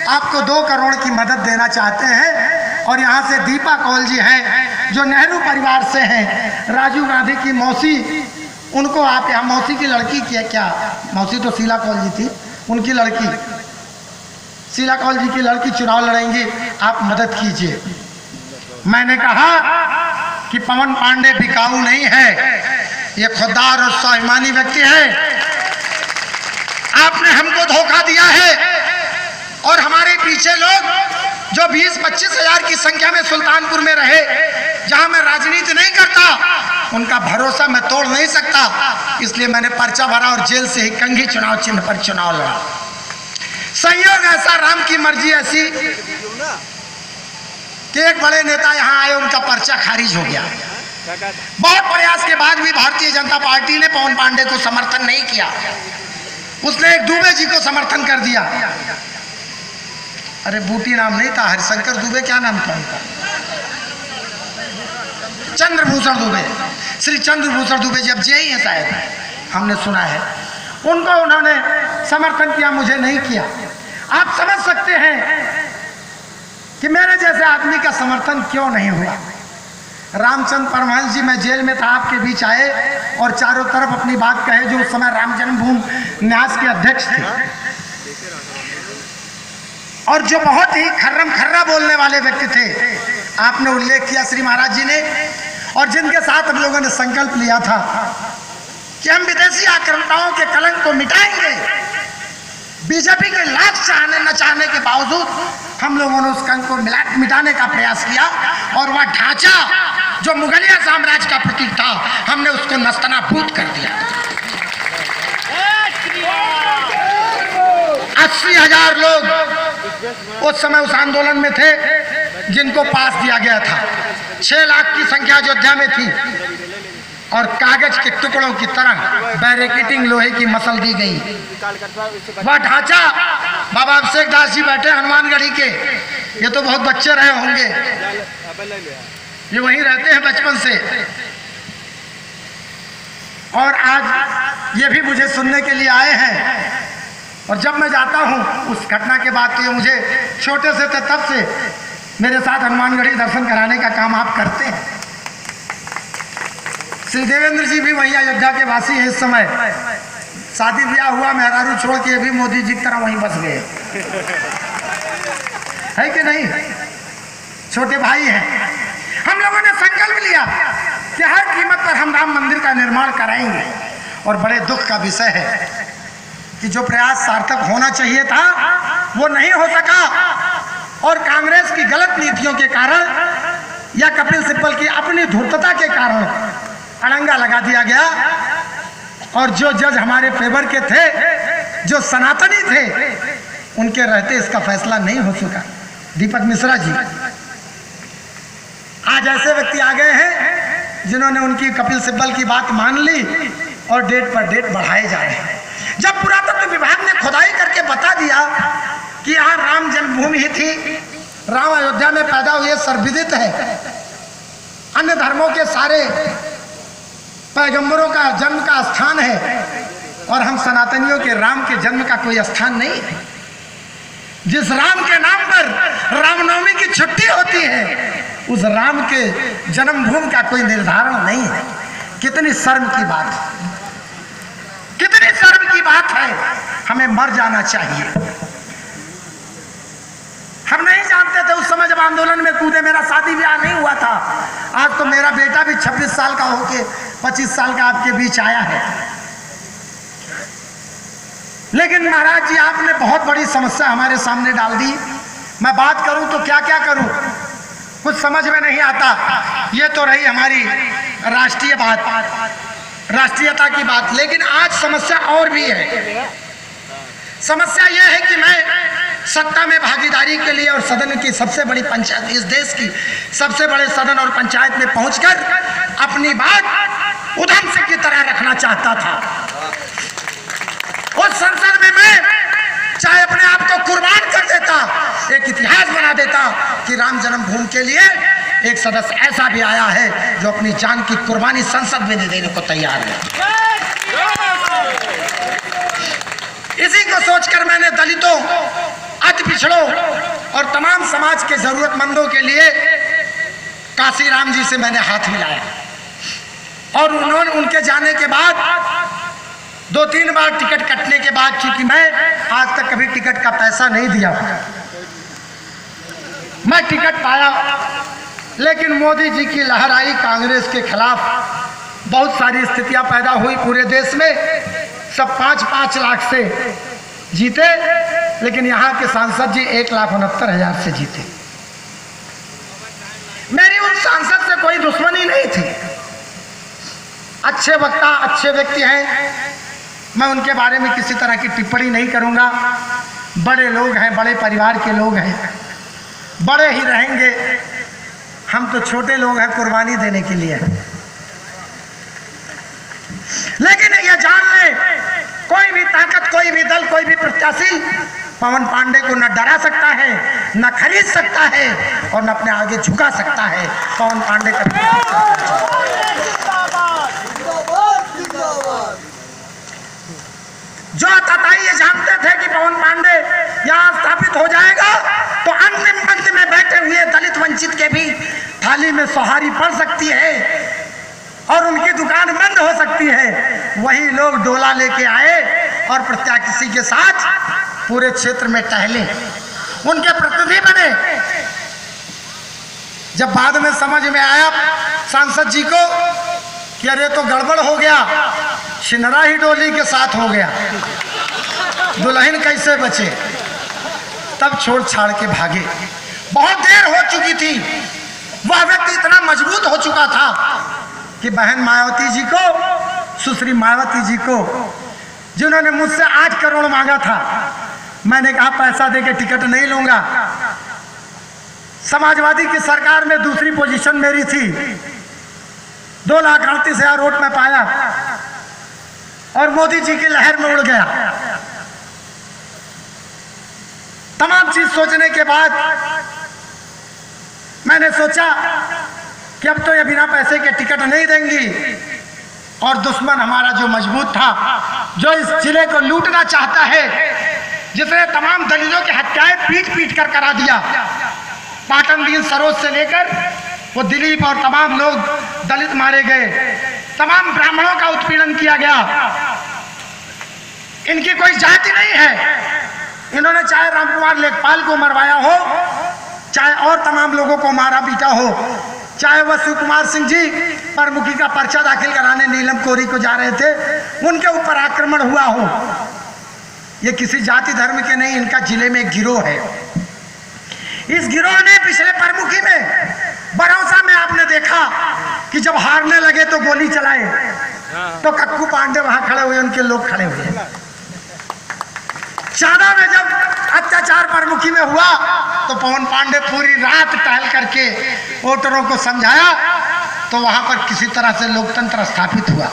आपको 2 करोड़ की मदद देना चाहते हैं। और यहाँ से दीपा कौल जी हैं जो नेहरू परिवार से हैं, राजीव गांधी की मौसी, उनको आप यहाँ, मौसी की लड़की की क्या, मौसी तो शीला कौल जी थी, उनकी लड़की शीला कौल जी की लड़की चुनाव लड़ेंगी, आप मदद कीजिए। मैंने कहा कि पवन पांडे बिकाऊ नहीं है, ये खुददार और स्वाभिमानी व्यक्ति है। आपने हमको धोखा दिया है और हमारे पीछे लोग जो 20-25 हजार की संख्या में सुल्तानपुर में रहे, जहां मैं राजनीति नहीं करता, उनका भरोसा मैं तोड़ नहीं सकता, इसलिए मैंने पर्चा भरा और जेल से ही कंघी चुनाव चिन्ह पर चुनाव लड़ा। संयोग ऐसा, राम की मर्जी ऐसी कि एक बड़े नेता यहां आए, उनका पर्चा खारिज हो गया। बहुत प्रयास के बाद भी भारतीय जनता पार्टी ने पवन पांडे को समर्थन नहीं किया, उसने एक दुबे जी को समर्थन कर दिया। अरे बूटी नाम नहीं था, हरिशंकर दुबे, क्या नाम था उनका, चंद्रभूषण दुबे, श्री चंद्रभूषण दुबे जी अब जेई हैं शायद, हमने सुना है। उनको उन्होंने समर्थन किया, मुझे नहीं किया। आप समझ सकते हैं कि मेरे जैसे आदमी का समर्थन क्यों नहीं हुआ। रामचंद्र परमहंस जी, मैं जेल में था, आपके बीच आए और चारों तरफ अपनी बात कहे, जो उस समय राम जन्मभूमि न्यास के अध्यक्ष थे और जो बहुत ही खर्रा बोलने वाले व्यक्ति थे। आपने उल्लेख किया श्री महाराज जी ने, और जिनके साथ हम लोगों ने संकल्प लिया था कि हम विदेशी आक्रांताओं के कलंक को मिटाएंगे। बीजेपी के लाख चाहने न चाहने के बावजूद हम लोगों ने उस कलंक को मिटाने का प्रयास किया, और वह ढांचा जो मुगलिया साम्राज्य का प्रतीक था, हमने उसको नस्तनाबूद कर दिया। 80,000 लोग उस समय उस आंदोलन में थे जिनको पास दिया गया था। 6 लाख की संख्या अयोध्या में थी और कागज के टुकड़ों की तरह बैरिकेडिंग लोहे की मसल दी गई। वह ढांचा, बाबा अभिषेक दास जी बैठे हनुमानगढ़ी के, ये तो बहुत बच्चे रहे होंगे, ये वहीं रहते हैं बचपन से, और आज ये भी मुझे सुनने के लिए आए हैं। और जब मैं जाता हूँ उस घटना के बाद, तो ये मुझे छोटे से थे तब से मेरे साथ हनुमानगढ़ी दर्शन कराने का काम आप करते हैं। श्री देवेंद्र जी भी वहीं अयोध्या के वासी हैं इस समय, शादी ब्याह हुआ, मेहरारू छोड़ के भी मोदी जी की तरह वहीं बस गए, है कि नहीं, छोटे भाई हैं। हम लोगों ने संकल्प लिया कि हर कीमत पर हम राम मंदिर का निर्माण कराएंगे, और बड़े दुख का विषय है कि जो प्रयास सार्थक होना चाहिए था वो नहीं हो सका, और कांग्रेस की गलत नीतियों के कारण या कपिल सिब्बल की अपनी धूर्तता के कारण अड़ंगा लगा दिया गया, और जो जज हमारे फेवर के थे, जो सनातनी थे, उनके रहते इसका फैसला नहीं हो सका। दीपक मिश्रा जी, आज ऐसे व्यक्ति आ गए हैं जिन्होंने उनकी कपिल सिब्बल की बात मान ली और डेट पर डेट बढ़ाए जा रहे हैं। जब पुरातत्व विभाग ने खुदाई करके बता दिया कि यहाँ राम जन्मभूमि ही थी, राम अयोध्या में पैदा हुए, सर्वविदित है, अन्य धर्मों के सारे पैगंबरों का जन्म का स्थान है, और हम सनातनियों के राम के जन्म का कोई स्थान नहीं है। जिस राम के नाम पर रामनवमी की छुट्टी होती है, उस राम के जन्मभूमि का कोई निर्धारण नहीं है। कितनी शर्म की बात है, कितनी शर्म की बात है। हमें मर जाना चाहिए। हम नहीं जानते थे उस समय जब आंदोलन में कूदे, मेरा शादी ब्याह नहीं हुआ था। आज तो मेरा बेटा भी 26 साल का होके 25 साल का आपके बीच आया है। लेकिन महाराज जी, आपने बहुत बड़ी समस्या हमारे सामने डाल दी। मैं बात करूं तो क्या क्या करूं, कुछ समझ में नहीं आता। ये तो रही हमारी राष्ट्रीय बात, राष्ट्रीयता की बात, लेकिन आज समस्या और भी है। समस्या यह है कि मैं सत्ता में भागीदारी के लिए और सदन की सबसे बड़ी पंचायत, इस देश की सबसे बड़े सदन और पंचायत में पहुंचकर अपनी बात उधम सिंह की तरह रखना चाहता था। उस संसद में मैं चाहे अपने आप को कुर्बान कर देता, एक इतिहास बना देता कि राम जन्मभूमि के लिए एक सदस्य ऐसा भी आया है जो अपनी जान की कुर्बानी संसद में देने को तैयार है। इसी को सोचकर मैंने दलितों, अति पिछड़ों और तमाम समाज के जरूरतमंदों के लिए काशीराम जी से मैंने हाथ मिलाया और उन्होंने उनके जाने के बाद 2-3 बार टिकट कटने के बाद, चूंकि मैं आज तक कभी टिकट का पैसा नहीं दिया, मैं टिकट पाया, लेकिन मोदी जी की लहर आई, कांग्रेस के खिलाफ बहुत सारी स्थितियां पैदा हुई पूरे देश में। सब 5-5 लाख से जीते, लेकिन यहाँ के सांसद जी 1,69,000 से जीते। मेरी उन सांसद से कोई दुश्मनी नहीं थी, अच्छे वक्ता, अच्छे व्यक्ति हैं, मैं उनके बारे में किसी तरह की टिप्पणी नहीं करूंगा। बड़े लोग हैं, बड़े परिवार के लोग हैं, बड़े ही रहेंगे, हम तो छोटे लोग हैं, कुर्बानी देने के लिए। लेकिन ये जान ले, कोई भी ताकत, कोई भी दल, कोई भी प्रत्याशी पवन पांडे को न डरा सकता है, न खरीद सकता है और न अपने आगे झुका सकता है। पवन पांडे का जो ताताई ये जानते थे कि पवन पांडे यहाँ स्थापित हो जाएगा तो अंतिम पंक्ति में बैठे हुए दलित वंचित के भी थाली में सोहारी पड़ सकती है और उनकी दुकान बंद हो सकती है, वही लोग डोला लेके आए और प्रत्याशी के साथ पूरे क्षेत्र में टहले, उनके प्रतिनिधि बने। जब बाद में समझ में आया सांसद जी को कि अरे तो गड़बड़ हो गया, शिनरा ही डोली के साथ हो गया, दुल्हन कैसे बचे, तब छोड़ छाड़ के भागे। बहुत देर हो चुकी थी, वह व्यक्ति इतना मजबूत हो चुका था कि बहन मायावती जी को, सुश्री मायावती जी को, जिन्होंने मुझसे 8 करोड़ मांगा था, मैंने कहा पैसा देके टिकट नहीं लूंगा। समाजवादी की सरकार में दूसरी पोजीशन मेरी थी, 2,38,000 वोट में पाया और मोदी जी की लहर में उड़ गया। तमाम चीज सोचने के बाद मैंने सोचा कि अब तो ये बिना पैसे के टिकट नहीं देंगी और दुश्मन हमारा जो मजबूत था, जो इस जिले को लूटना चाहता है, जिसने तमाम दलितों की हत्याएं पीट कर करा दिया, पाटन दीन सरोज से लेकर वो दिलीप और तमाम लोग दलित मारे गए, तमाम ब्राह्मणों का उत्पीड़न किया गया। इनकी कोई जाति नहीं है, इन्होंने चाहे रामकुमार लेखपाल को मरवाया हो, चाहे और तमाम लोगों को मारा पीटा हो, चाहे वह शिव कुमार सिंह जी परमुखी का पर्चा दाखिल कराने नीलम कोरी को जा रहे थे, उनके ऊपर आक्रमण हुआ हो। ये किसी जाति धर्म के नहीं, इनका जिले में गिरोह है। इस गिरोह ने पिछले परमुखी में, बरौसा में आपने देखा कि जब हारने लगे तो गोली चलाए, तो कक्कू पांडे वहां खड़े हुए, उनके लोग खड़े हुए। चादा में जब अत्याचार परमुखी में हुआ तो पवन पांडे पूरी रात टहल करके वोटरों को समझाया, तो वहां पर किसी तरह से लोकतंत्र स्थापित हुआ।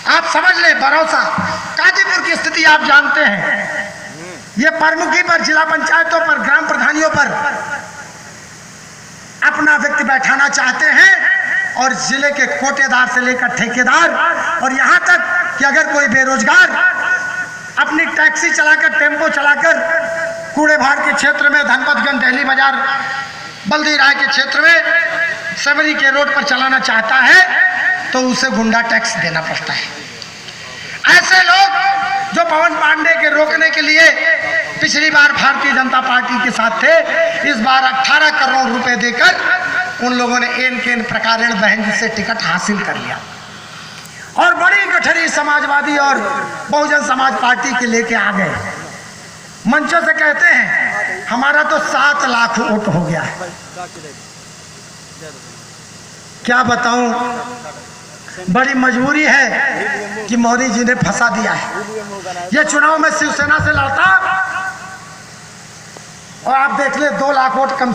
आप समझ ले, बरौसा काजीपुर की स्थिति आप जानते हैं। ये परमुखी पर, जिला पंचायतों पर, ग्राम प्रधानियों पर अपना व्यक्ति बैठाना चाहते हैं और जिले के कोटेदार से लेकर ठेकेदार और यहां तक कि अगर कोई बेरोजगार अपनी टैक्सी चलाकर, टेम्पो चलाकर कूड़े भार के क्षेत्र में, धनपतगंज, दिल्ली बाजार, बल्दी राय के क्षेत्र में, सबरी के रोड पर चलाना चाहता है तो उसे गुंडा टैक्स देना पड़ता है। ऐसे लोग जो पवन पांडे के रोकने के लिए पिछली बार भारतीय जनता पार्टी के साथ थे, इस बार 18 करोड़ रुपए देकर उन लोगों ने एन के प्रकार बहन से टिकट हासिल कर लिया और बड़ी गठरी समाजवादी और बहुजन समाज पार्टी के लेके आ गए। मंचों से कहते हैं हमारा तो 7 लाख वोट हो गया है। क्या बताऊं, बड़ी मजबूरी है कि मोदी जी ने फंसा दिया है। ये चुनाव में शिवसेना से लड़ता और आप देख ले 2 लाख वोट कम